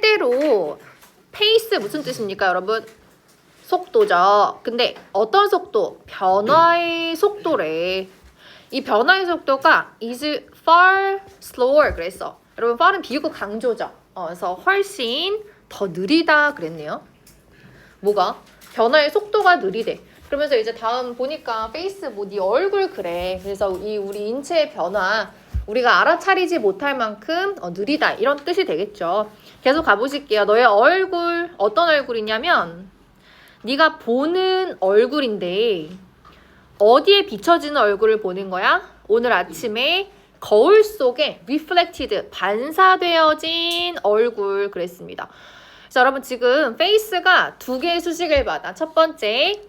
때때로 페이스 무슨 뜻입니까, 여러분? 속도죠. 근데 어떤 속도? 변화의 속도래. 이 변화의 속도가 is far slower 그랬어. 여러분, far은 비유구 강조죠. 그래서 훨씬 더 느리다 그랬네요. 뭐가? 변화의 속도가 느리대. 그러면서 이제 다음 보니까 페이스 뭐 네 얼굴 그래. 그래서 이 우리 인체의 변화 우리가 알아차리지 못할 만큼 느리다 이런 뜻이 되겠죠. 계속 가보실게요. 너의 얼굴 어떤 얼굴이냐면 네가 보는 얼굴인데 어디에 비춰지는 얼굴을 보는 거야? 오늘 아침에 거울 속에 reflected 반사되어진 얼굴 그랬습니다. 자, 여러분 지금 face가 두 개의 수식을 받아. 첫 번째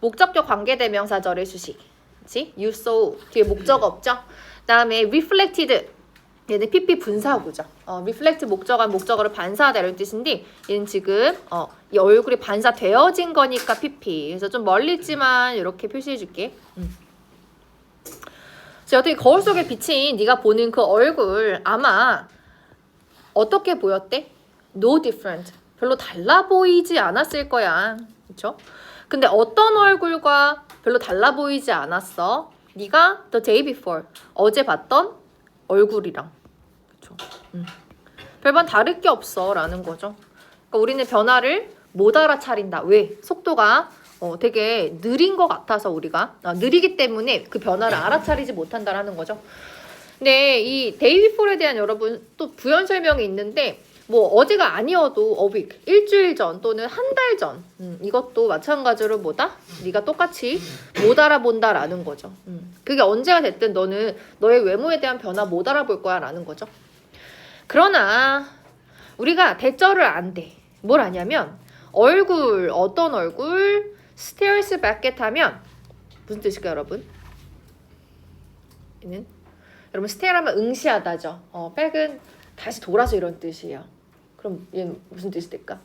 목적격 관계대명사절의 수식. 그치? You saw 뒤에 목적 없죠? 그 다음에 reflected 얘는 PP 분사구죠. reflect 목적어를 반사하다 이런 뜻인데 얘는 지금 이 얼굴이 반사되어진 거니까 PP. 그래서 좀 멀리 있지만 이렇게 표시해 줄게. 자, 어떻게 거울 속에 비친 네가 보는 그 얼굴 아마 어떻게 보였대? No different. 별로 달라 보이지 않았을 거야. 그렇죠? 근데 어떤 얼굴과 별로 달라 보이지 않았어? 네가 the day before 어제 봤던 얼굴이랑. 그렇죠? 별반 다를 게 없어 라는 거죠. 그러니까 우리는 변화를 못 알아차린다. 왜? 속도가 되게 느린 것 같아서 우리가 느리기 때문에 그 변화를 알아차리지 못한다라는 거죠. 근데 이 day before에 대한 여러분 또 부연 설명이 있는데 뭐 어제가 아니어도 a week, 일주일 전 또는 한 달 전 이것도 마찬가지로 뭐다? 네가 똑같이 못 알아본다라는 거죠. 그게 언제가 됐든 너는 너의 외모에 대한 변화 못 알아볼 거야 라는 거죠. 그러나 우리가 대절을 안 돼. 뭘 하냐면 얼굴, 어떤 얼굴 stares back at 하면 무슨 뜻일까요, 여러분? 얘는 여러분 stare 하면 응시하다죠. back은 다시 돌아서 이런 뜻이에요. 그럼 얘는 무슨 뜻이 될까?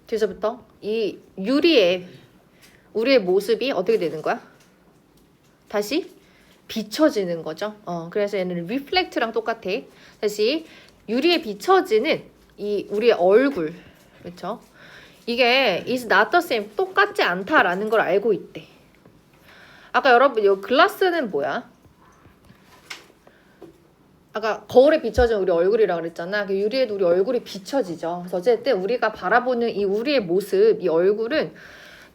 뒤에서부터 이 유리에 우리의 모습이 어떻게 되는 거야? 다시 비춰지는 거죠. 그래서 얘는 reflect랑 똑같아. 다시 유리에 비춰지는 이 우리의 얼굴, 그렇죠? 이게 is not the same, 똑같지 않다라는 걸 알고 있대. 아까 여러분 이 글라스는 뭐야? 아까 거울에 비춰진 우리 얼굴이라고 그랬잖아. 그 유리에도 우리 얼굴이 비춰지죠. 그래서 어쨌든 우리가 바라보는 이 우리의 모습, 이 얼굴은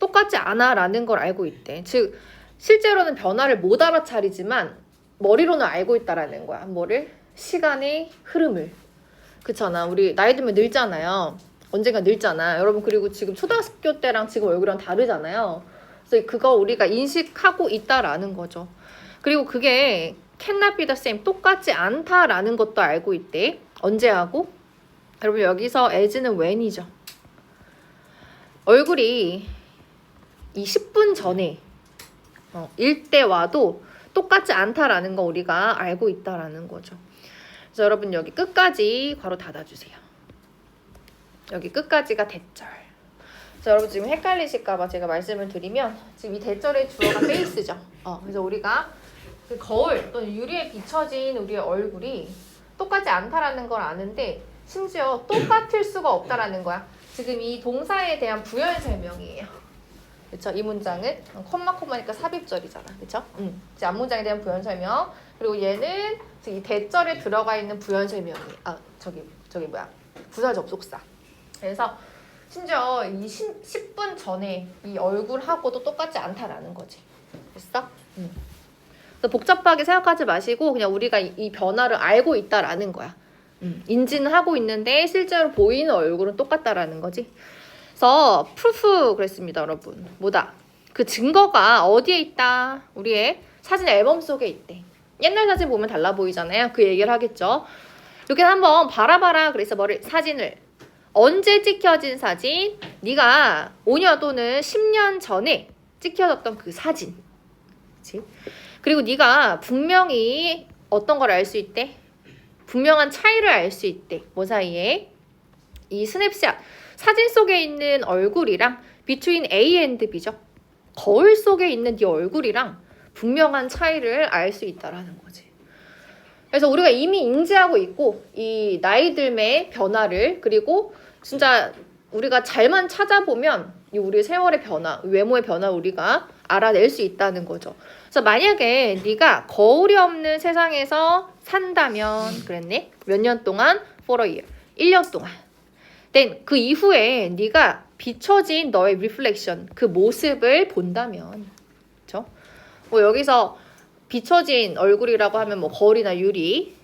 똑같지 않아라는 걸 알고 있대. 즉 실제로는 변화를 못 알아차리지만 머리로는 알고 있다라는 거야. 뭐를? 시간의 흐름을. 그렇잖아. 우리 나이 들면 늙잖아요. 언젠가 늙잖아. 여러분 그리고 지금 초등학교 때랑 지금 얼굴이랑 다르잖아요. 그래서 그거 우리가 인식하고 있다라는 거죠. 그리고 그게 cannot be the same, 똑같지 않다라는 것도 알고 있대. 언제 하고? 여러분 여기서 as는 when이죠. 얼굴이 이 10분 전에 일 때와도 똑같지 않다라는 거 우리가 알고 있다라는 거죠. 그래서 여러분 여기 끝까지 괄호 닫아주세요. 여기 끝까지가 대절. 그래서 여러분 지금 헷갈리실까봐 제가 말씀을 드리면 지금 이 대절의 주어가 페이스죠. 그래서 우리가 그 거울 또는 유리에 비춰진 우리의 얼굴이 똑같지 않다라는 걸 아는데 심지어 똑같을 수가 없다라는 거야. 지금 이 동사에 대한 부연 설명이에요. 그렇죠? 이 문장은 콤마니까 삽입절이잖아. 그렇죠? 이제 앞문장에 대한 부연 설명. 그리고 얘는 이 대절에 들어가 있는 부연 설명이 저기 뭐야? 부사 접속사. 그래서 심지어 이 10분 전에 이 얼굴하고도 똑같지 않다라는 거지. 됐어? 그래서 복잡하게 생각하지 마시고 그냥 우리가 이 변화를 알고 있다라는 거야. 인지는 하고 있는데 실제로 보이는 얼굴은 똑같다라는 거지. 그래서 프루프 그랬습니다, 여러분. 뭐다? 그 증거가 어디에 있다? 우리의 사진 앨범 속에 있대. 옛날 사진 보면 달라 보이잖아요. 그 얘기를 하겠죠. 이렇게 한번 봐라. 그래서 사진을 언제 찍혀진 사진? 네가 5년 또는 10년 전에 찍혀졌던 그 사진. 그치? 그리고 네가 분명히 어떤 걸 알 수 있대? 분명한 차이를 알 수 있대. 뭐 사이에? 이 스냅샷. 사진 속에 있는 얼굴이랑 between A and B죠. 거울 속에 있는 네 얼굴이랑 분명한 차이를 알 수 있다라는 거지. 그래서 우리가 이미 인지하고 있고 이 나이 들매의 변화를 그리고 진짜 우리가 잘만 찾아보면 이 우리 세월의 변화, 외모의 변화 우리가 알아낼 수 있다는 거죠. 그래서 만약에 네가 거울이 없는 세상에서 산다면 그랬네? 몇 년 동안? For a year. 1년 동안. then 그 이후에 네가 비춰진 너의 reflection, 그 모습을 본다면 그렇죠? 뭐 여기서 비춰진 얼굴이라고 하면 뭐 거울이나 유리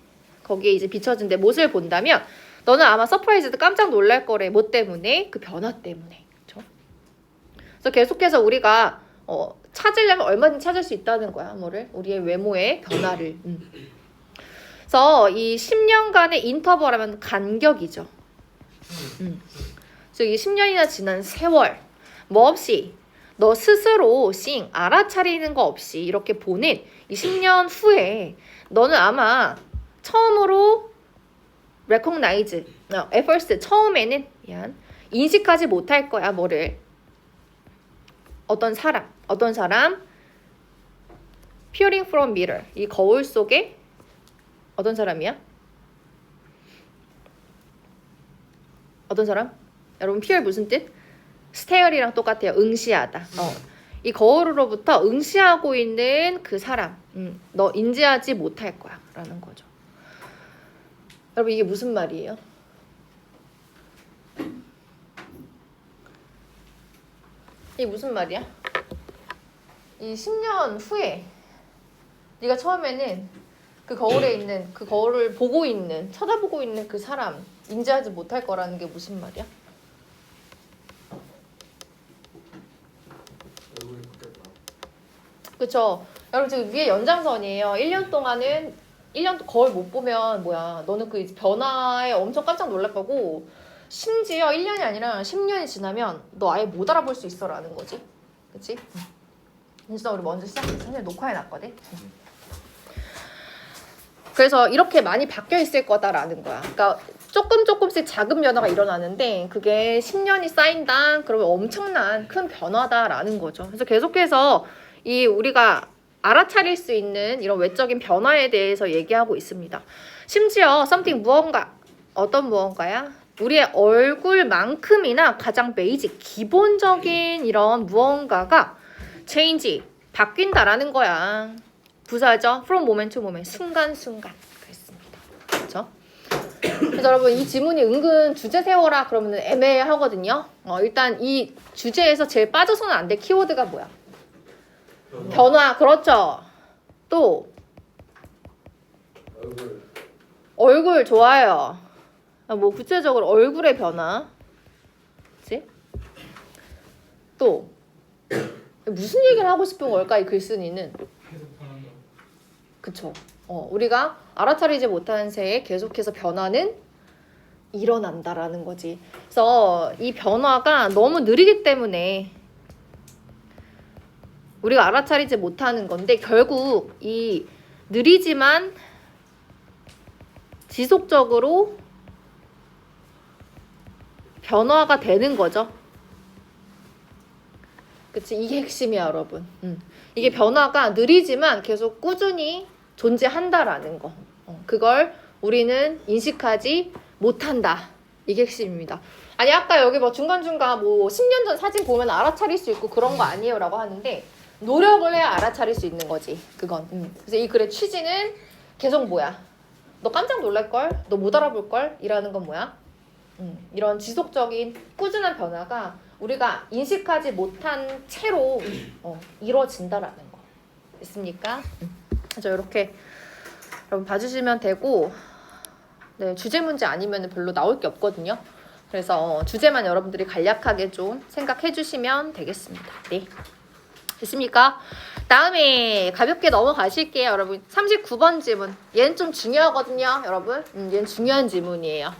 거기에 이제 비춰진 내 모습을 본다면 너는 아마 서프라이즈도 깜짝 놀랄 거래. 뭐 때문에? 그 변화 때문에. 그렇죠? 그래서 계속해서 우리가 찾으려면 얼마든지 찾을 수 있다는 거야. 뭐를? 우리의 외모의 변화를. 그래서 이 10년간의 인터벌하면 간격이죠. 즉 이 10년이나 지난 세월 뭐 없이 너 스스로 알아차리는 거 없이 이렇게 보낸 이 10년 후에 너는 아마 처음으로 recognize, at first 처음에는 인식하지 못할 거야. 뭐를? 어떤 사람 peering from mirror, 이 거울 속에 어떤 사람이야? 어떤 사람? 여러분 peer 무슨 뜻? stare이랑 똑같아요. 응시하다. 이 거울로부터 응시하고 있는 그 사람 너 인지하지 못할 거야 라는 거죠. 여러분 이게 무슨 말이에요? 이게 무슨 말이야? 이 10년 후에 네가 처음에는 그 거울에 있는 그 거울을 보고 있는 쳐다보고 있는 그 사람 인지하지 못할 거라는 게 무슨 말이야? 그쵸? 여러분 지금 위에 연장선이에요. 1년 동안은 1년 거울 못 보면 뭐야 너는 그 변화에 엄청 깜짝 놀랄 거고 심지어 1년이 아니라 10년이 지나면 너 아예 못 알아볼 수 있어 라는 거지. 그치? 진짜 우리 먼저 시작해서 사실 녹화해놨거든. 그래서 이렇게 많이 바뀌어 있을 거다라는 거야. 그러니까 조금씩 작은 변화가 일어나는데 그게 10년이 쌓인다 그러면 엄청난 큰 변화다라는 거죠. 그래서 계속해서 이 우리가 알아차릴 수 있는 이런 외적인 변화에 대해서 얘기하고 있습니다. 심지어 something 무언가, 어떤 무언가야? 우리의 얼굴만큼이나 가장 베이직, 기본적인 이런 무언가가 change, 바뀐다라는 거야. 부사죠? from moment to moment, 순간순간. 그랬습니다. 그렇죠? 그래서 여러분 이 지문이 은근 주제 세워라 그러면 애매하거든요. 일단 이 주제에서 제일 빠져서는 안 될 키워드가 뭐야? 변화. 그렇죠. 또 얼굴 좋아요. 뭐 구체적으로 얼굴의 변화. 그치? 또 무슨 얘기를 하고 싶은 걸까 이 글쓴이는? 그쵸. 우리가 알아차리지 못하는 새에 계속해서 변화는 일어난다라는 거지. 그래서 이 변화가 너무 느리기 때문에 우리가 알아차리지 못하는 건데 결국 이 느리지만 지속적으로 변화가 되는 거죠. 그치? 이게 핵심이야 여러분. 이게 변화가 느리지만 계속 꾸준히 존재한다라는 거. 그걸 우리는 인식하지 못한다. 이게 핵심입니다. 아니 아까 여기 뭐 중간중간 뭐 10년 전 사진 보면 알아차릴 수 있고 그런 거 아니에요 라고 하는데 노력을 해야 알아차릴 수 있는 거지 그건. 그래서 이 글의 취지는 계속 뭐야? 너 깜짝 놀랄걸? 너 못 알아볼걸? 이라는 건 뭐야? 이런 지속적인 꾸준한 변화가 우리가 인식하지 못한 채로 이루어진다라는 거. 있습니까? 그래서 이렇게 여러분 봐주시면 되고 네, 주제 문제 아니면 별로 나올 게 없거든요. 그래서 주제만 여러분들이 간략하게 좀 생각해 주시면 되겠습니다. 네. 됐습니까? 다음에 가볍게 넘어가실게요, 여러분. 39번 지문. 얘는 좀 중요하거든요, 여러분. 얘는 중요한 지문이에요.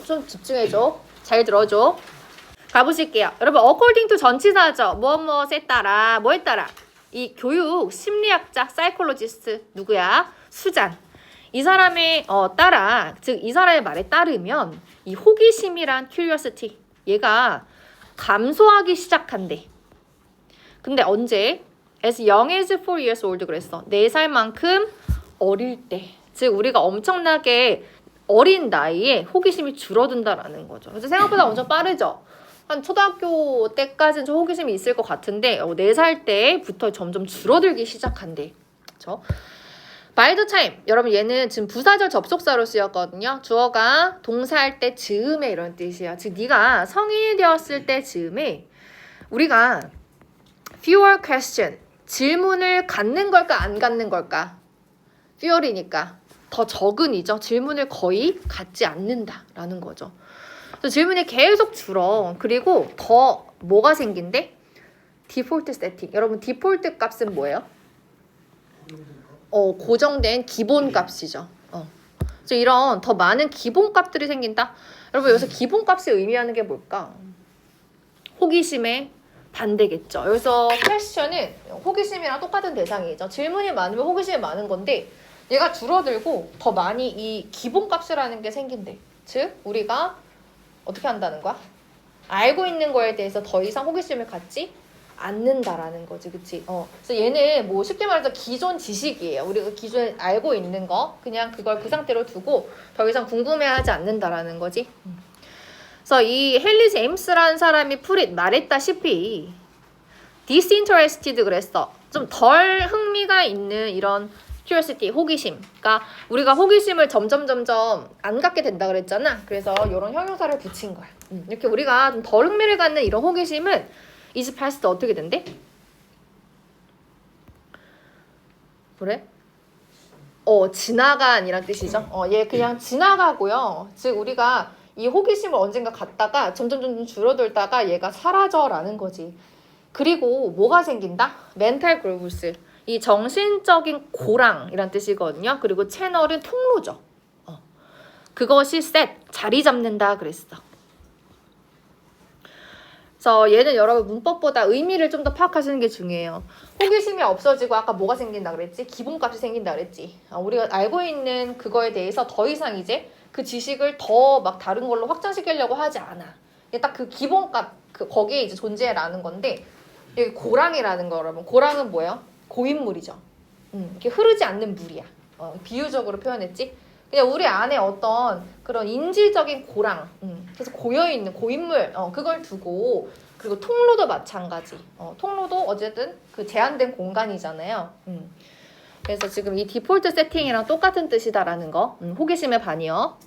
좀 집중해줘. 잘 들어줘. 가보실게요. 여러분, according to 전치사죠. 무엇에 따라, 뭐에 따라? 이 교육 심리학자, 사이콜로지스트 누구야? 수잔. 이 사람의 따라, 즉 이 사람의 말에 따르면 이 호기심이란 curiosity, 얘가 감소하기 시작한대. 근데 언제? As young as 4 years old 그랬어. 4살만큼 어릴 때. 즉 우리가 엄청나게 어린 나이에 호기심이 줄어든다라는 거죠. 그래서 생각보다 엄청 빠르죠. 한 초등학교 때까지는 좀 호기심이 있을 것 같은데 4살 때부터 점점 줄어들기 시작한대. 그렇죠? by the time, 여러분 얘는 지금 부사절 접속사로 쓰였거든요. 주어가 동사할 때 즈음에 이런 뜻이야. 즉 네가 성인이 되었을 때 즈음에 우리가 fewer question, 질문을 갖는 걸까 안 갖는 걸까? fewer이니까 더 적은이죠. 질문을 거의 갖지 않는다라는 거죠. 그래서 질문이 계속 줄어. 그리고 더 뭐가 생긴대? 디폴트 세팅. 여러분 디폴트 값은 뭐예요? 고정된 기본 값이죠. 그래서 이런 더 많은 기본 값들이 생긴다. 여러분 여기서 기본 값이 의미하는 게 뭘까? 호기심의 반대겠죠. 여기서 퀘스천은 호기심이랑 똑같은 대상이죠. 질문이 많으면 호기심이 많은 건데 얘가 줄어들고 더 많이 이 기본 값이라는 게 생긴대. 즉 우리가 어떻게 한다는 거야? 알고 있는 거에 대해서 더 이상 호기심을 갖지 않는다라는 거지, 그치? 그래서 얘는 뭐 쉽게 말해서 기존 지식이에요. 우리가 기존에 알고 있는 거, 그냥 그걸 그 상태로 두고 더 이상 궁금해하지 않는다라는 거지. 그래서 이 헨리 제임스라는 사람이 말했다시피 disinterested 그랬어. 좀 덜 흥미가 있는 이런 curiosity, 호기심. 그러니까 우리가 호기심을 점점 안 갖게 된다 그랬잖아. 그래서 이런 형용사를 붙인 거야. 이렇게 우리가 좀 덜 흥미를 갖는 이런 호기심은 is past 어떻게 된대? 그래? 지나간이란 뜻이죠. 얘 그냥 지나가고요. 즉 우리가 이 호기심을 언젠가 갖다가 점점 줄어들다가 얘가 사라져라는 거지. 그리고 뭐가 생긴다? 멘탈 그루브스. 이 정신적인 고랑이란 뜻이거든요. 그리고 채널은 통로죠. 그것이 자리 잡는다 그랬어. 그래서 얘는 여러분 문법보다 의미를 좀 더 파악하시는 게 중요해요. 호기심이 없어지고 아까 뭐가 생긴다 그랬지? 기본값이 생긴다 그랬지. 우리가 알고 있는 그거에 대해서 더 이상 이제 그 지식을 더 막 다른 걸로 확장시키려고 하지 않아. 딱 그 기본값, 거기에 이제 존재라는 건데 여기 고랑이라는 거 여러분. 고랑은 뭐예요? 고인물이죠. 이렇게 흐르지 않는 물이야. 비유적으로 표현했지? 그냥 우리 안에 어떤 그런 인지적인 고랑, 그래서 고여있는 고인물, 그걸 두고, 그리고 통로도 마찬가지. 통로도 어쨌든 그 제한된 공간이잖아요. 그래서 지금 이 디폴트 세팅이랑 똑같은 뜻이다라는 거. 호기심의 반이요.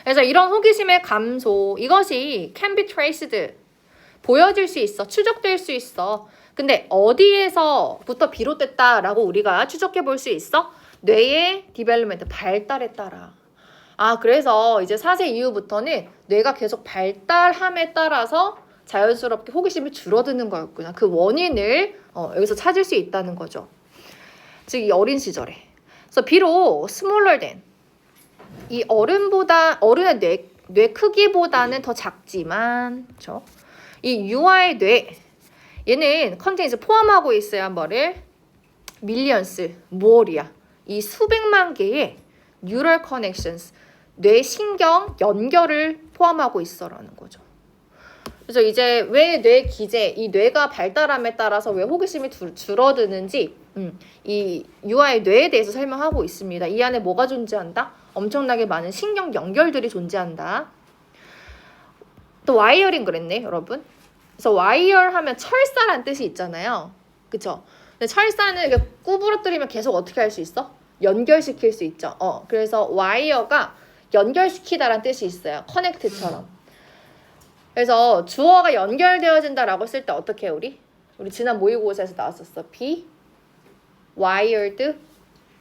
그래서 이런 호기심의 감소, 이것이 can be traced, 보여질 수 있어, 추적될 수 있어. 근데 어디에서부터 비롯됐다라고 우리가 추적해 볼 수 있어? 뇌의 디벨롭먼트, 발달에 따라. 그래서 이제 4세 이후부터는 뇌가 계속 발달함에 따라서 자연스럽게 호기심이 줄어드는 거였구나. 그 원인을 여기서 찾을 수 있다는 거죠. 즉 이 어린 시절에. 그래서 비록 smaller than, 이 어른의 뇌 크기보다는 더 작지만, 그렇죠? 이 유아의 뇌, 얘는 컨테인스 포함하고 있어야 뭐를? 밀리언스, 무얼이야. 이 수백만 개의 뉴럴 커넥션스, 뇌 신경 연결을 포함하고 있어라는 거죠. 그래서 이제 왜 뇌 기제, 이 뇌가 발달함에 따라서 왜 호기심이 줄어드는지 이 유아의 뇌에 대해서 설명하고 있습니다. 이 안에 뭐가 존재한다? 엄청나게 많은 신경 연결들이 존재한다. 또 와이어링 그랬네, 여러분. 그래서 와이어 하면 철사란 뜻이 있잖아요. 그쵸? 근데 철사는 이렇게 구부러뜨리면 계속 어떻게 할 수 있어? 연결시킬 수 있죠. 그래서 와이어가 연결시키다라는 뜻이 있어요. 커넥트처럼. 그래서 주어가 연결되어진다라고 쓸 때 어떻게 해, 우리 지난 모의고사에서 나왔었어. be wired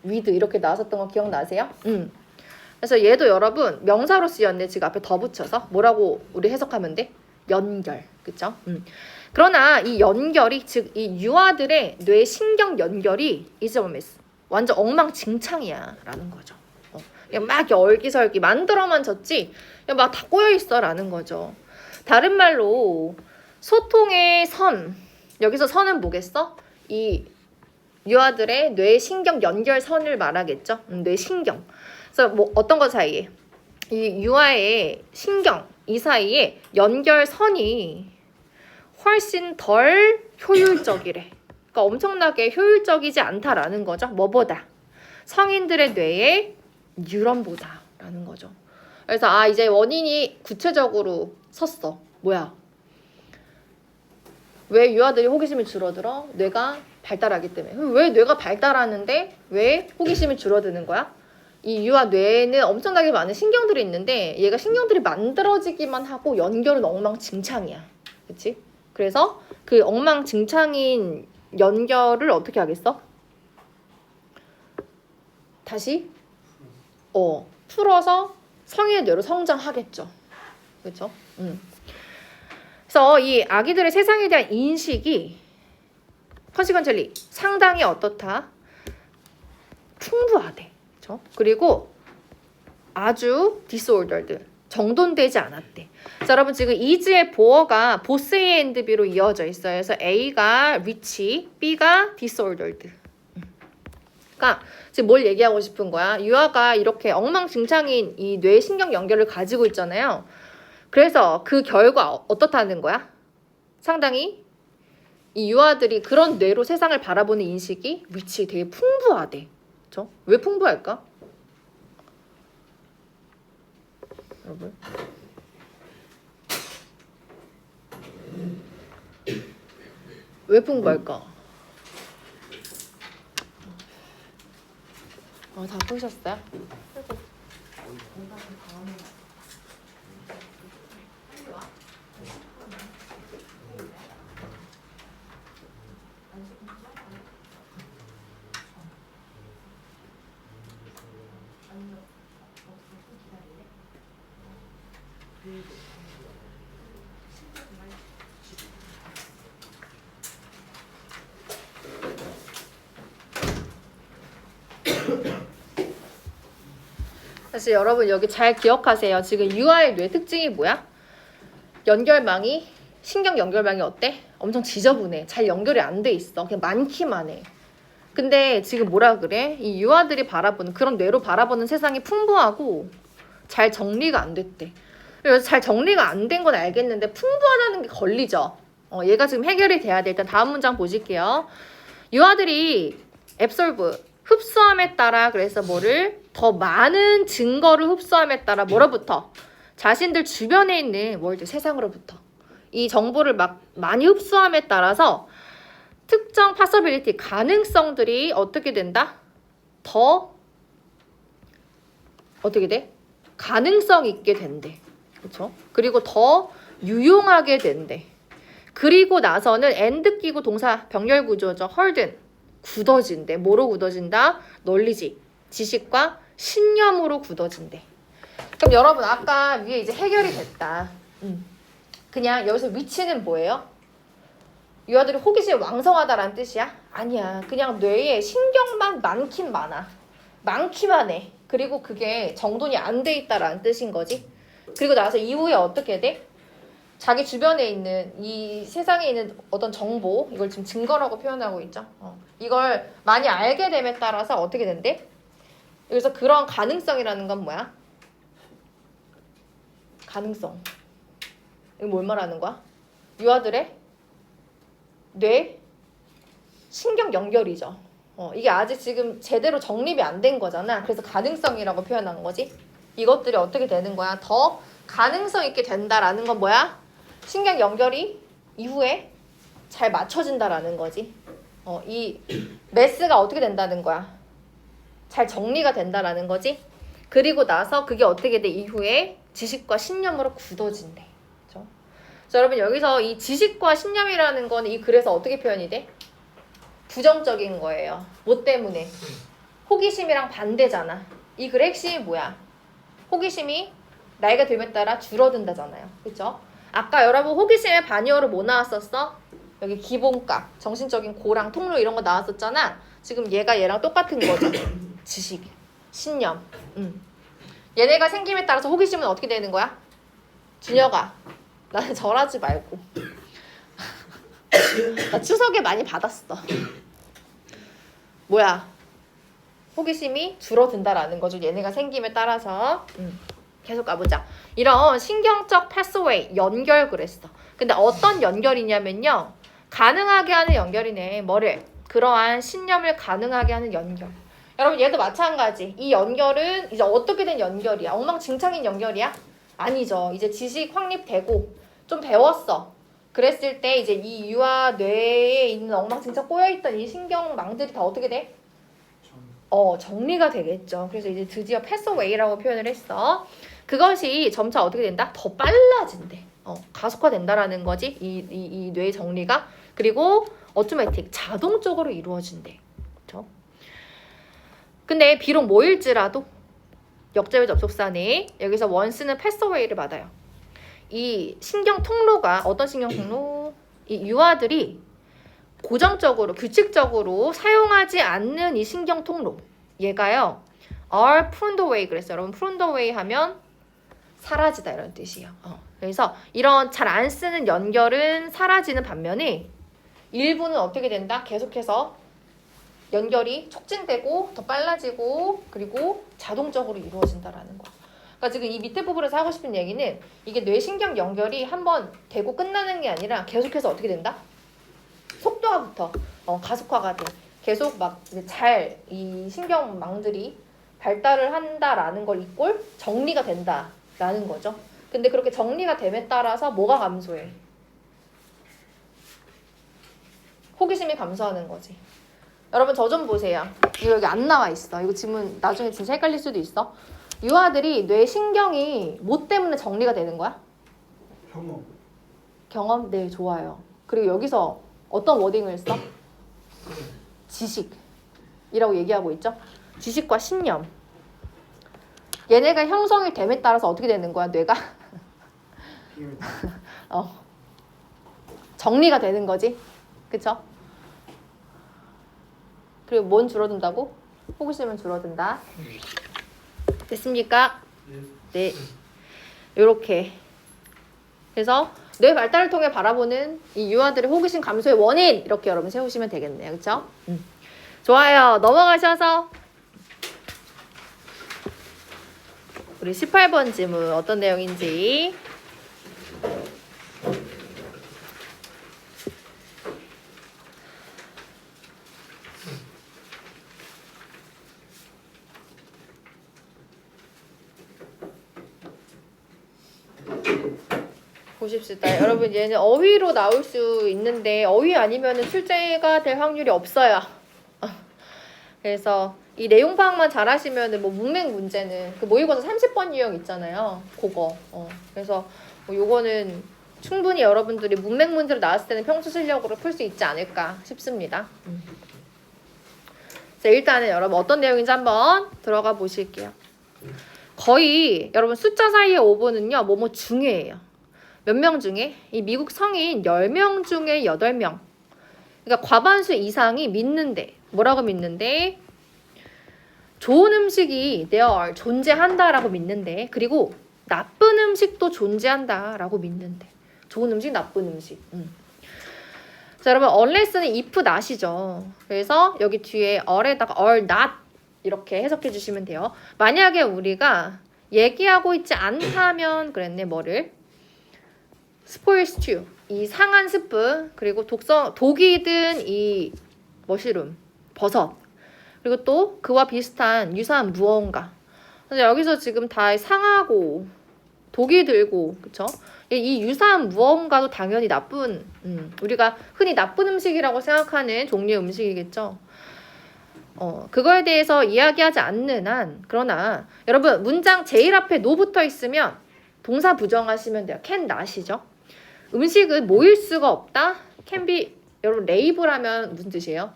with 이렇게 나왔었던 거 기억나세요? 그래서 얘도 여러분 명사로 쓰였네. 지금 앞에 더 붙여서 뭐라고 우리 해석하면 돼? 연결. 그쵸? 그러나 이 연결이, 즉 이 유아들의 뇌 신경 연결이 이제 완전 엉망진창이야 라는 거죠. 그냥 막 열기설기 만들어만 졌지 그냥 막 다 꼬여있어 라는 거죠. 다른 말로 소통의 선, 여기서 선은 뭐겠어? 이 유아들의 뇌 신경 연결선을 말하겠죠. 뇌 신경. 그래서 뭐 어떤 것 사이에 이 유아의 신경 이 사이에 연결선이 훨씬 덜 효율적이래. 그러니까 엄청나게 효율적이지 않다라는 거죠. 뭐보다? 성인들의 뇌의 뉴런보다라는 거죠. 그래서 이제 원인이 구체적으로 섰어. 뭐야? 왜 유아들이 호기심이 줄어들어? 뇌가 발달하기 때문에. 왜 뇌가 발달하는데 왜 호기심이 줄어드는 거야? 이 유아 뇌에는 엄청나게 많은 신경들이 있는데 얘가 신경들이 만들어지기만 하고 연결은 엉망진창이야. 그치? 그래서 그 엉망진창인 연결을 어떻게 하겠어? 다시 풀어서 성인의 뇌로 성장하겠죠. 그렇죠? 그래서 이 아기들의 세상에 대한 인식이 컨시퀀셜리 상당히 어떻다? 풍부하대. 그렇죠? 그리고 아주 disordered, 정돈되지 않았대. 자, 여러분 지금 is의 보어가 both A and B로 이어져 있어요. 그래서 A가 rich, B가 disordered. 그러니까 지금 뭘 얘기하고 싶은 거야? 유아가 이렇게 엉망진창인 이 뇌신경 연결을 가지고 있잖아요. 그래서 그 결과 어떻다는 거야? 상당히 이 유아들이 그런 뇌로 세상을 바라보는 인식이 위치 되게 풍부하대. 그렇죠? 왜 풍부할까? 여러분. 왜 풍부할까? 다 보셨어요? 사실 여러분 여기 잘 기억하세요. 지금 유아의 뇌 특징이 뭐야? 연결망이 신경 연결망이 어때? 엄청 지저분해. 잘 연결이 안 돼 있어. 그냥 많기만 해. 근데 지금 뭐라 그래? 이 유아들이 바라보는 그런 뇌로 바라보는 세상이 풍부하고 잘 정리가 안 됐대. 그래서 잘 정리가 안 된 건 알겠는데 풍부하다는 게 걸리죠. 얘가 지금 해결이 돼야 돼. 일단 다음 문장 보실게요. 유아들이 absorb, 흡수함에 따라 그래서 뭐를 더 많은 증거를 흡수함에 따라 뭐로부터? 자신들 주변에 있는 월드, 세상으로부터 이 정보를 막 많이 흡수함에 따라서 특정 possibility, 가능성들이 어떻게 된다? 더 어떻게 돼? 가능성 있게 된대. 그렇죠? 그리고 더 유용하게 된대. 그리고 나서는 and 끼고 동사 병렬 구조죠. harden, 굳어진대. 뭐로 굳어진다? knowledge, 지식과 신념으로 굳어진대. 그럼 여러분 아까 위에 이제 해결이 됐다. 그냥 여기서 위치는 뭐예요? 유아들이 호기심이 왕성하다라는 뜻이야? 아니야. 그냥 뇌에 신경만 많긴 많아. 많기만 해. 그리고 그게 정돈이 안 돼 있다라는 뜻인 거지. 그리고 나서 이후에 어떻게 돼? 자기 주변에 있는 이 세상에 있는 어떤 정보, 이걸 지금 증거라고 표현하고 있죠. 이걸 많이 알게 됨에 따라서 어떻게 된대? 그래서 그런 가능성이라는 건 뭐야? 가능성. 이거 뭘 말하는 거야? 유아들의 뇌 신경 연결이죠. 이게 아직 지금 제대로 정립이 안 된 거잖아. 그래서 가능성이라고 표현한 거지. 이것들이 어떻게 되는 거야? 더 가능성 있게 된다라는 건 뭐야? 신경 연결이 이후에 잘 맞춰진다라는 거지. 이 매스가 어떻게 된다는 거야? 잘 정리가 된다라는 거지. 그리고 나서 그게 어떻게 돼? 이후에 지식과 신념으로 굳어진대. 그렇죠? 자, 여러분 여기서 이 지식과 신념이라는 건 이 글에서 어떻게 표현이 돼? 부정적인 거예요. 뭐 때문에? 호기심이랑 반대잖아. 이 글의 핵심이 뭐야? 호기심이 나이가 들에 따라 줄어든다잖아요. 그렇죠? 아까 여러분 호기심의 반의어로 뭐 나왔었어? 여기 기본값, 정신적인 고랑, 통로 이런 거 나왔었잖아. 지금 얘가 얘랑 똑같은 거죠. 지식, 신념. 얘네가 생김에 따라서 호기심은 어떻게 되는 거야? 준혁아, 나는 절하지 말고. 나 추석에 많이 받았어. 뭐야? 호기심이 줄어든다라는 거죠. 얘네가 생김에 따라서. 계속 가보자. 이런 신경적 패스웨이, 연결 그랬어. 근데 어떤 연결이냐면요. 가능하게 하는 연결이네. 뭐를? 그러한 신념을 가능하게 하는 연결. 여러분 얘도 마찬가지. 이 연결은 이제 어떻게 된 연결이야? 엉망진창인 연결이야? 아니죠. 이제 지식 확립되고 좀 배웠어. 그랬을 때 이제 이 유아 뇌에 있는 엉망진창 꼬여있던 이 신경망들이 다 어떻게 돼? 정리가 되겠죠. 그래서 이제 드디어 패스웨이라고 표현을 했어. 그것이 점차 어떻게 된다? 더 빨라진대. 가속화된다라는 거지. 이 뇌 정리가. 그리고 어토매틱 자동적으로 이루어진대. 그렇죠? 근데 비록 모일지라도 역제외 접촉사 내에 여기서 원스는 패스웨이를 받아요. 이 신경 통로가 어떤 신경 통로? 이 유아들이 고정적으로 규칙적으로 사용하지 않는 이 신경 통로 얘가요 are pruned away 그랬어요. 여러분 pruned away 하면 사라지다 이런 뜻이에요. 그래서 이런 잘 안 쓰는 연결은 사라지는 반면에 일부는 어떻게 된다? 계속해서 연결이 촉진되고 더 빨라지고 그리고 자동적으로 이루어진다라는 거. 그러니까 지금 이 밑에 부분에서 하고 싶은 얘기는 이게 뇌신경 연결이 한번 되고 끝나는 게 아니라 계속해서 어떻게 된다? 속도가 붙어. 가속화가 돼. 계속 막 잘 이 신경망들이 발달을 한다라는 걸 이꼴 정리가 된다라는 거죠. 근데 그렇게 정리가 됨에 따라서 뭐가 감소해? 호기심이 감소하는 거지. 여러분 저 좀 보세요. 이거 여기 안 나와 있어. 이거 지금 나중에 진짜 헷갈릴 수도 있어. 유아들이 뇌신경이 뭐 때문에 정리가 되는 거야? 경험? 네, 좋아요. 그리고 여기서 어떤 워딩을 써? 지식이라고 얘기하고 있죠. 지식과 신념. 얘네가 형성이 됨에 따라서 어떻게 되는 거야, 뇌가? 정리가 되는 거지. 그쵸? 그리고 뭔 줄어든다고? 호기심은 줄어든다. 됐습니까? 네. 요렇게. 그래서 뇌 발달을 통해 바라보는 이 유아들의 호기심 감소의 원인 이렇게 여러분 세우시면 되겠네요. 그쵸? 좋아요. 넘어가셔서 우리 18번 질문 어떤 내용인지 보십시다. 여러분 얘는 어휘로 나올 수 있는데 어휘 아니면 출제가 될 확률이 없어요. 그래서 이 내용 파악만 잘 하시면 뭐 문맥 문제는 그 모의고사 30번 유형 있잖아요. 그거. 그래서 뭐 요거는 충분히 여러분들이 문맥 문제로 나왔을 때는 평소 실력으로 풀 수 있지 않을까 싶습니다. 자, 일단은 여러분 어떤 내용인지 한번 들어가 보실게요. 거의 여러분 숫자 사이의 5번은요. 뭐뭐 중에예요. 몇 명 중에? 이 미국 성인 10명 중에 8명. 그러니까 과반수 이상이 믿는데 뭐라고 믿는데? 좋은 음식이 there 존재한다라고 믿는데 그리고 나쁜 음식도 존재한다라고 믿는데 좋은 음식, 나쁜 음식. 자, 여러분 unless는 if not이죠. 그래서 여기 뒤에 or에다가 or not 이렇게 해석해 주시면 돼요. 만약에 우리가 얘기하고 있지 않다면 그랬네 뭐를? 스포일 스튜, 이 상한 스프, 그리고 독이 든 이 머시룸, 버섯, 그리고 또 그와 비슷한 유사한 무언가. 그래서 여기서 지금 다 상하고 독이 들고, 그쵸? 이 유사한 무언가도 당연히 나쁜, 우리가 흔히 나쁜 음식이라고 생각하는 종류의 음식이겠죠. 그거에 대해서 이야기하지 않는 한, 그러나 여러분 문장 제일 앞에 no 붙어 있으면 동사 부정하시면 돼요. can not이죠. 음식은 모일 수가 없다. can be 여러분 레이블하면 무슨 뜻이에요?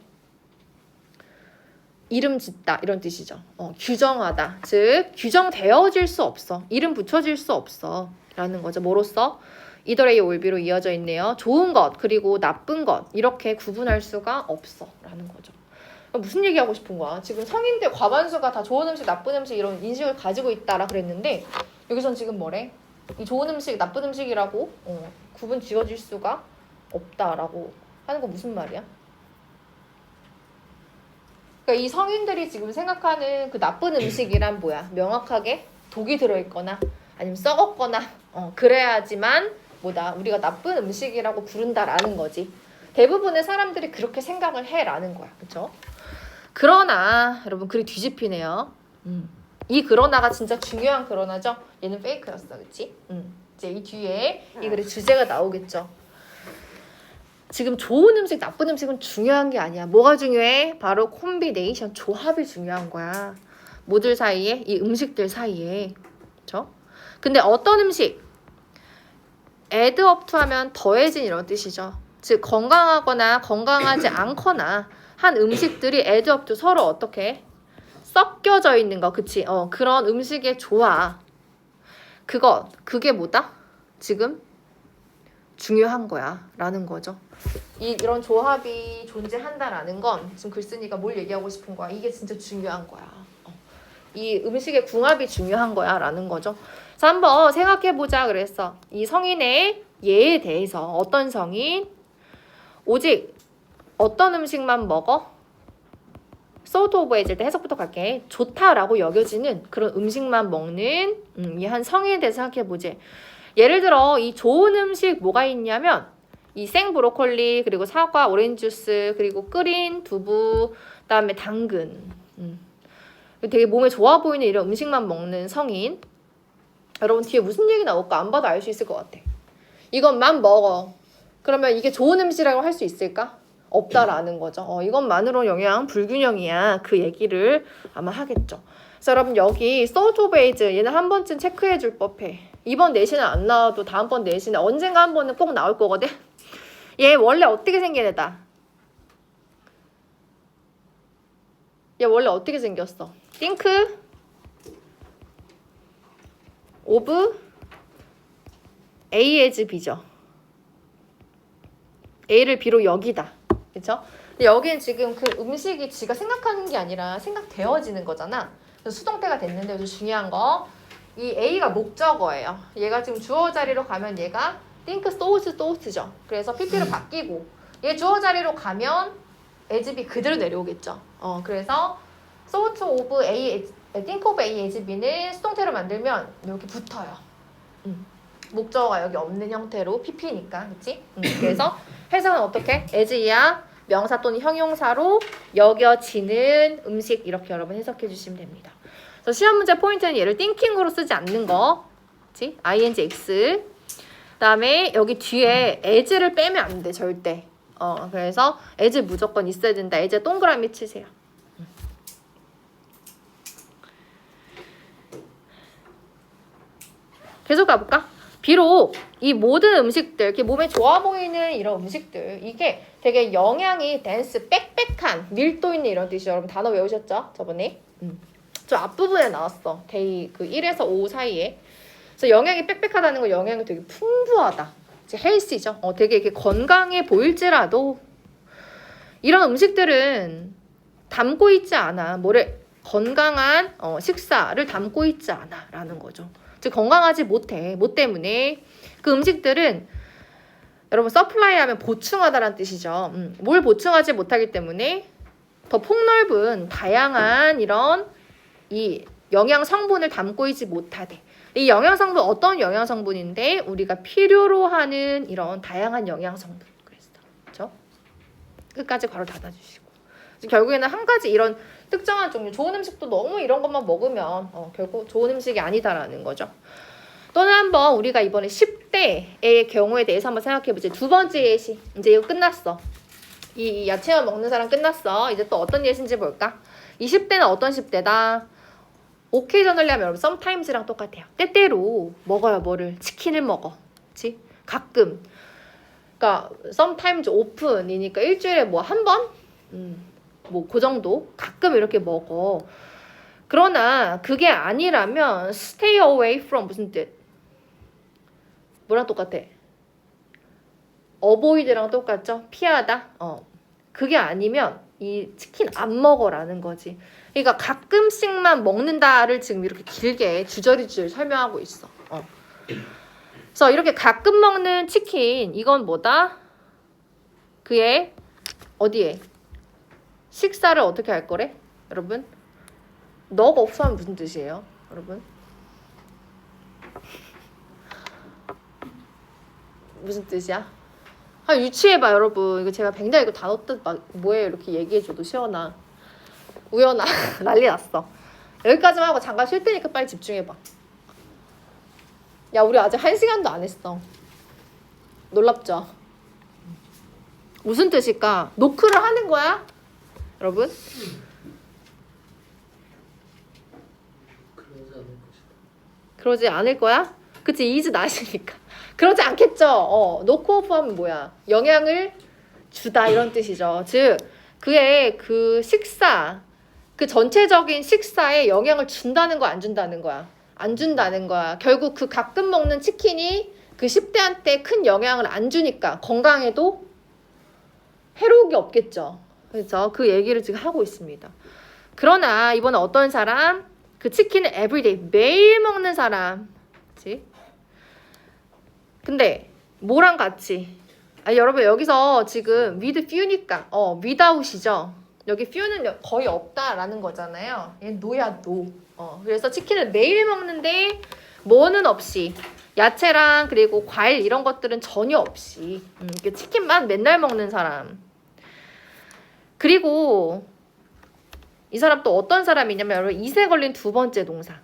이름 짓다 이런 뜻이죠. 규정하다. 즉 규정되어질 수 없어. 이름 붙여질 수 없어. 라는 거죠. 뭐로써? either A or B로 이어져 있네요. 좋은 것 그리고 나쁜 것 이렇게 구분할 수가 없어. 라는 거죠. 무슨 얘기하고 싶은 거야? 지금 성인들 과반수가 다 좋은 음식, 나쁜 음식 이런 인식을 가지고 있다라 그랬는데 여기선 지금 뭐래? 이 좋은 음식, 나쁜 음식이라고 구분 지어질 수가 없다라고 하는 거 무슨 말이야? 그러니까 이 성인들이 지금 생각하는 그 나쁜 음식이란 뭐야? 명확하게 독이 들어있거나 아니면 썩었거나 그래야지만 뭐다? 우리가 나쁜 음식이라고 부른다라는 거지. 대부분의 사람들이 그렇게 생각을 해라는 거야. 그쵸? 그러나 여러분 글이 뒤집히네요. 이 그러나가 진짜 중요한 그러나죠. 얘는 페이크였어, 그치? 이제 이 뒤에 이 글의 주제가 나오겠죠. 지금 좋은 음식, 나쁜 음식은 중요한 게 아니야. 뭐가 중요해? 바로 콤비네이션, 조합이 중요한 거야. 뭐들 사이에? 이 음식들 사이에. 그쵸? 근데 어떤 음식? add up to 하면 더해진 이런 뜻이죠. 즉 건강하거나 건강하지 않거나 한 음식들이 add up to 서로 어떻게? 섞여져 있는 거, 그치? 그런 음식의 조화. 그게 뭐다? 지금 중요한 거야 라는 거죠. 이런 조합이 존재한다라는 건 지금 글쓴이가 뭘 얘기하고 싶은 거야. 이게 진짜 중요한 거야. 이 음식의 궁합이 중요한 거야 라는 거죠. 그래서 한번 생각해보자 그랬어. 이 성인의 예에 대해서 어떤 성인? 오직 어떤 음식만 먹어? 소트 오브 에이즈일 때 해석부터 갈게. 좋다라고 여겨지는 그런 음식만 먹는 이 한 성인에 대해서 생각해보지. 예를 들어 이 좋은 음식 뭐가 있냐면 이 생 브로콜리 그리고 사과, 오렌지 주스 그리고 끓인 두부 그다음에 당근 되게 몸에 좋아 보이는 이런 음식만 먹는 성인. 여러분 뒤에 무슨 얘기 나올까 안 봐도 알 수 있을 것 같아. 이것만 먹어. 그러면 이게 좋은 음식이라고 할 수 있을까? 없다라는 거죠. 이것만으로 영양 불균형이야. 그 얘기를 아마 하겠죠. 그래서 여러분 여기 소트 오브 에이즈 얘는 한 번쯤 체크해 줄 법해. 이번 내신은 안 나와도 다음번 내신에 언젠가 한 번은 꼭 나올 거거든. 얘 원래 어떻게 생긴 애다? 얘 원래 어떻게 생겼어? think of A as B죠. A를 B로 여기다. 그쵸? 근데 여기는 지금 그 음식이 지가 생각하는 게 아니라 생각되어지는 거잖아. 그래서 수동태가 됐는데 여기서 중요한 거. 이 A가 목적어예요. 얘가 지금 주어 자리로 가면 얘가 think, thought죠. 그래서 PP로 바뀌고 얘 주어 자리로 가면 as B 그대로 내려오겠죠. 그래서 thought of A, think of A as B는 수동태로 만들면 여기 붙어요. 목적어가 여기 없는 형태로 PP니까, 그치? 그래서 해석은 어떻게? as야 명사 또는 형용사로 여겨지는 음식 이렇게 여러분 해석해 주시면 됩니다. 그래서 시험 문제 포인트는 얘를 thinking으로 쓰지 않는 거, 그치? ingx. 그다음에 여기 뒤에 as를 빼면 안 돼, 절대. 그래서 as 무조건 있어야 된다. as 동그라미 치세요. 계속 가볼까? 비록 이 모든 음식들, 이렇게 몸에 좋아 보이는 이런 음식들, 이게 되게 영양이 덴스, 빽빽한, 밀도 있는 이런 뜻이죠. 여러분 단어 외우셨죠? 저번에? 저 앞부분에 나왔어. 데이 그 1에서 5 사이에. 그래서 영양이 빽빽하다는 건 영양이 되게 풍부하다. 이제 헬시죠. 되게 이렇게 건강해 보일지라도 이런 음식들은 담고 있지 않아. 건강한 식사를 담고 있지 않아 라는 거죠. 즉 건강하지 못해. 뭐 때문에? 그 음식들은 여러분 서플라이 하면 보충하다라는 뜻이죠. 뭘 보충하지 못하기 때문에 더 폭넓은 다양한 이런 이 영양 성분을 담고 있지 못하대. 이 영양 성분 어떤 영양 성분인데 우리가 필요로 하는 이런 다양한 영양 성분. 그렇죠? 끝까지 괄호 닫아주시고. 결국에는 한 가지 이런 특정한 종류, 좋은 음식도 너무 이런 것만 먹으면 결국 좋은 음식이 아니다라는 거죠. 또는 한번 우리가 이번에 10대의 경우에 대해서 한번 생각해보자. 두 번째 예시. 이제 이거 끝났어. 이 야채만 먹는 사람 끝났어. 이제 또 어떤 예시인지 볼까? 20대는 어떤 10대다? 오케이저널리 하면 여러분 sometimes랑 똑같아요. 때때로 먹어요. 뭐를? 치킨을 먹어. 그치? 가끔. 그러니까 sometimes often이니까 일주일에 뭐 한 번? 뭐 그 정도? 가끔 이렇게 먹어. 그러나 그게 아니라면 stay away from 무슨 뜻? 뭐랑 똑같아? avoid랑 똑같죠? 피하다? 그게 아니면 이 치킨 안 먹어라는 거지. 그러니까 가끔씩만 먹는다를 지금 이렇게 길게 주저리 설명하고 있어. 그래서 이렇게 가끔 먹는 치킨 이건 뭐다? 그의 어디에? 식사를 어떻게 할 거래? 여러분? 너가 없으면 무슨 뜻이에요? 여러분? 무슨 뜻이야? 유추해봐 여러분. 이거 제가 굉장히 이거 단어 뜻 막 뭐예요 이렇게 얘기해줘도 시원하. 우연아 난리 났어. 여기까지만 하고 잠깐 쉴 테니까 빨리 집중해봐. 야, 우리 아직 1시간도 안 했어. 놀랍죠? 무슨 뜻일까? 노크를 하는 거야? 여러분? 그러지 않을 거야? 그치, is not이니까. 그러지 않겠죠? 노크 오프 하면 뭐야? 영향을 주다 이런 뜻이죠. 즉, 그의 그 식사, 그 전체적인 식사에 영향을 준다는 거야, 안 준다는 거야? 안 준다는 거야. 결국 그 가끔 먹는 치킨이 그 10대한테 큰 영향을 안 주니까 건강에도 해로운 게 없겠죠. 그래서 그 얘기를 지금 하고 있습니다. 그러나 이번에 어떤 사람? 그 치킨을 everyday, 매일 먹는 사람. 그치? 근데 뭐랑 같이? 여러분 여기서 지금 with few니까 without이죠. 여기 few는 거의 없다라는 거잖아요. 얘는 no야 no. 그래서 치킨을 매일 먹는데 뭐는 없이 야채랑 그리고 과일 이런 것들은 전혀 없이 치킨만 맨날 먹는 사람. 그리고 이 사람 또 어떤 사람이냐면 여러분 이세 걸린 두 번째 동사.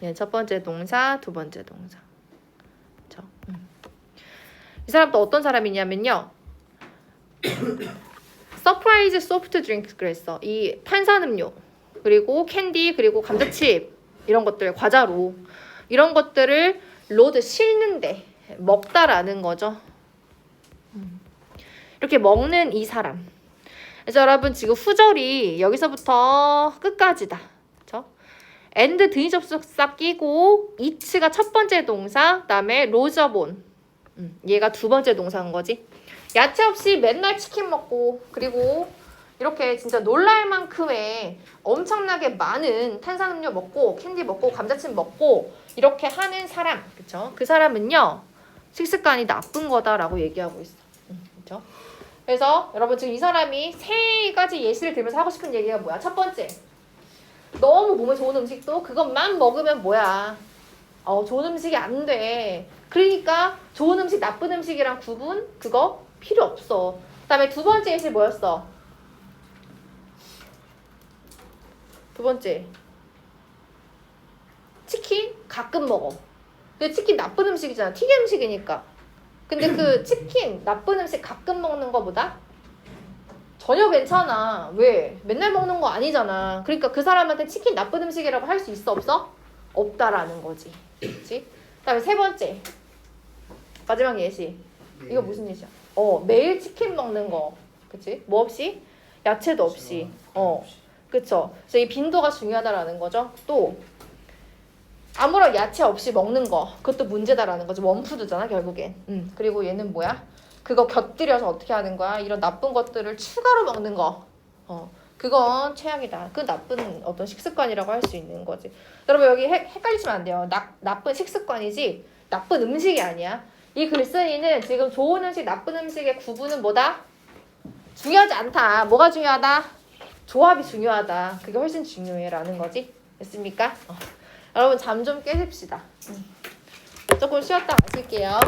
네, 첫 번째 동사, 두 번째 동사. 그렇죠? 이 사람 또 어떤 사람이냐면요. 서프라이즈 소프트 드링크 그랬어. 이 탄산음료 그리고 캔디 그리고 감자칩 이런 것들 과자로 이런 것들을 로드 싣는데 먹다라는 거죠. 이렇게 먹는 이 사람. 그래서 여러분 지금 후절이 여기서부터 끝까지다. 그렇죠? and 등위 접속사 끼고 it가 첫 번째 동사, 그다음에 로저본 얘가 두 번째 동사인 거지. 야채 없이 맨날 치킨 먹고 그리고 이렇게 진짜 놀랄 만큼의 엄청나게 많은 탄산음료 먹고 캔디 먹고 감자칩 먹고 이렇게 하는 사람, 그쵸? 그 사람은요 식습관이 나쁜 거다라고 얘기하고 있어. 그쵸? 그래서 여러분 지금 이 사람이 세 가지 예시를 들면서 하고 싶은 얘기가 뭐야? 첫 번째, 너무 몸에 좋은 음식도 그것만 먹으면 뭐야? 좋은 음식이 안 돼. 그러니까 좋은 음식, 나쁜 음식이랑 구분 그거 필요 없어. 그다음에 두 번째 예시 뭐였어? 두 번째, 치킨 가끔 먹어. 근데 치킨 나쁜 음식이잖아. 튀김 음식이니까. 근데 그 치킨 나쁜 음식 가끔 먹는 거보다 전혀 괜찮아. 왜? 맨날 먹는 거 아니잖아. 그러니까 그 사람한테 치킨 나쁜 음식이라고 할 수 있어 없어? 없다라는 거지. 그렇지? 그다음에 세 번째, 마지막 예시. 이거 무슨 예시야? 매일 치킨 먹는 거. 그치? 뭐 없이? 야채도 없이. 그쵸? 그래서 이 빈도가 중요하다라는 거죠. 또 아무런 야채 없이 먹는 거. 그것도 문제다라는 거죠. 원푸드잖아 결국엔. 그리고 얘는 뭐야? 그거 곁들여서 어떻게 하는 거야? 이런 나쁜 것들을 추가로 먹는 거. 그건 최악이다. 그 나쁜 어떤 식습관이라고 할 수 있는 거지. 여러분 여기 헷갈리시면 안 돼요. 나쁜 식습관이지 나쁜 음식이 아니야. 이 글쓴이는 지금 좋은 음식, 나쁜 음식의 구분은 뭐다? 중요하지 않다. 뭐가 중요하다? 조합이 중요하다. 그게 훨씬 중요해 라는 거지. 됐습니까? 여러분 잠 좀 깨십시다. 조금 쉬었다 마실게요.